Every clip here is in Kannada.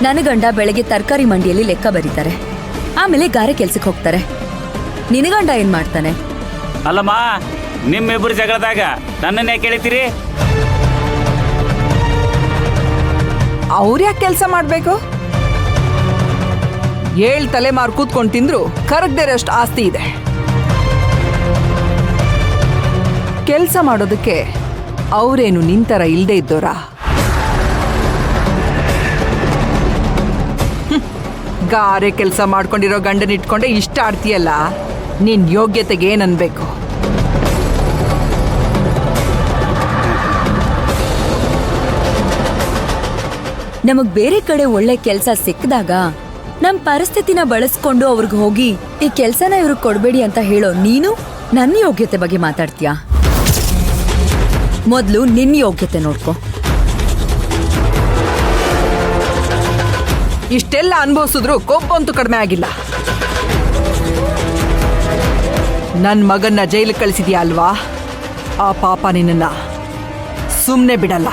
ನನ್ನ ಗಂಡ ಬೆಳಗ್ಗೆ ತರಕಾರಿ ಮಂಡಿಯಲ್ಲಿ ಲೆಕ್ಕ ಬರೀತಾರೆ, ಆಮೇಲೆ ಗಾರೆ ಕೆಲ್ಸಕ್ಕೆ ಹೋಗ್ತಾರೆ. ನಿನ್ನ ಗಂಡ ಏನ್ ಮಾಡ್ತಾನೆ? ಅಲ್ಲಮ್ಮ, ನಿಮ್ಮಿಬ್ಬರು ಜಗಳದಾಗ ನನ್ನನ್ನೇ ಕೇಳಿತೀರಿ? ಅವ್ರ್ಯಾಕೆ ಕೆಲಸ ಮಾಡ್ಬೇಕು? 7 ತಲೆಮಾರು ಕೂತ್ಕೊಂಡು ತಿಂದ್ರು ಕರಗ್ದೇರಷ್ಟು ಆಸ್ತಿ ಇದೆ. ಕೆಲಸ ಮಾಡೋದಕ್ಕೆ ಅವರೇನು ನಿಂತರ ಇಲ್ದೇ ಇದ್ದೋರ? ಗಾರೆ ಕೆಲಸ ಮಾಡ್ಕೊಂಡಿರೋ ಗಂಡನ ಇಟ್ಕೊಂಡೆ ಇಷ್ಟ ಆಡ್ತೀಯಲ್ಲ, ನಿನ್ ಯೋಗ್ಯತೆಗೆ ಏನನ್ಬೇಕು? ನಮಗ್ ಬೇರೆ ಕಡೆ ಒಳ್ಳೆ ಕೆಲ್ಸ ಸಿಕ್ಕಿದಾಗ ನಮ್ ಪರಿಸ್ಥಿತಿನ ಬಳಸ್ಕೊಂಡು ಅವ್ರಿಗೆ ಹೋಗಿ ಈ ಕೆಲ್ಸನ ಇವ್ರಿಗೆ ಕೊಡ್ಬೇಡಿ ಅಂತ ಹೇಳೋ ನೀನು ನನ್ನ ಯೋಗ್ಯತೆ ಬಗ್ಗೆ ಮಾತಾಡ್ತೀಯಾ? ಮೊದ್ಲು ನಿನ್ನ ಯೋಗ್ಯತೆ ನೋಡ್ಕೊ. ಇಷ್ಟೆಲ್ಲ ಅನುಭವಿಸಿದ್ರು ಕೊಬ್ಬಂತೂ ಕಡಿಮೆ ಆಗಿಲ್ಲ. ನನ್ ಮಗನ್ನ ಜೈಲಿಗೆ ಕಳಿಸಿದ್ಯಾ ಅಲ್ವಾ? ಆ ಪಾಪ ನಿನ್ನ ಸುಮ್ಮನೆ ಬಿಡಲ್ಲ.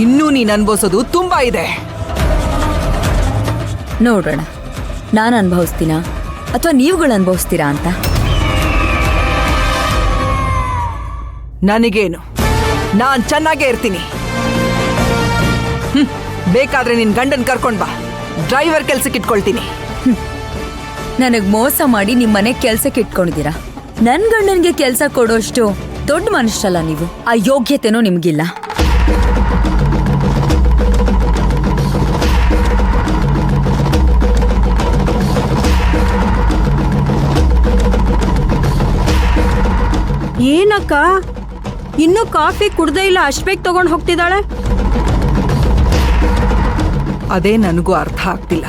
ಇನ್ನೂ ನೀನ್ ಅನ್ಭವಿಸೋದು ತುಂಬಾ ಇದೆ. ನೋಡೋಣ, ನಾನು ಅನುಭವಿಸ್ತೀನಾ ಅಥವಾ ನೀವುಗಳು ಅನುಭವಿಸ್ತೀರಾ ಅಂತ. ನನಗೇನು, ನಾನ್ ಚೆನ್ನಾಗೇ ಇರ್ತೀನಿ. ಬೇಕಾದ್ರೆ ನಿನ್ ಗಂಡನ್ ಕರ್ಕೊಂಡ್ ಬಾ, ಡ್ರೈವರ್ ಕೆಲ್ಸಕ್ಕೆ ಇಟ್ಕೊಳ್ತೀನಿ. ನನಗ್ ಮೋಸ ಮಾಡಿ ನಿಮ್ಮನೆ ಕೆಲ್ಸಕ್ಕೆ ಇಟ್ಕೊಂಡಿದ್ದೀರಾ. ನನ್ ಗಂಡನ್ಗೆ ಕೆಲ್ಸ ಕೊಡೋಷ್ಟು ದೊಡ್ಡ ಮನುಷ್ಯಲ್ಲ ನೀವು. ಆ ಯೋಗ್ಯತೆನೂ ನಿಮ್ಗಿಲ್ಲ. ಏನಕ್ಕ ಇನ್ನೂ ಕಾಫಿ ಕುಡ್ದೇ ಇಲ್ಲ, ಅಷ್ಟು ಬೇಗ ತಗೊಂಡು ಹೋಗ್ತಿದ್ದಾಳೆ? ಅದೇ ನನಗೂ ಅರ್ಥ ಆಗ್ತಿಲ್ಲ.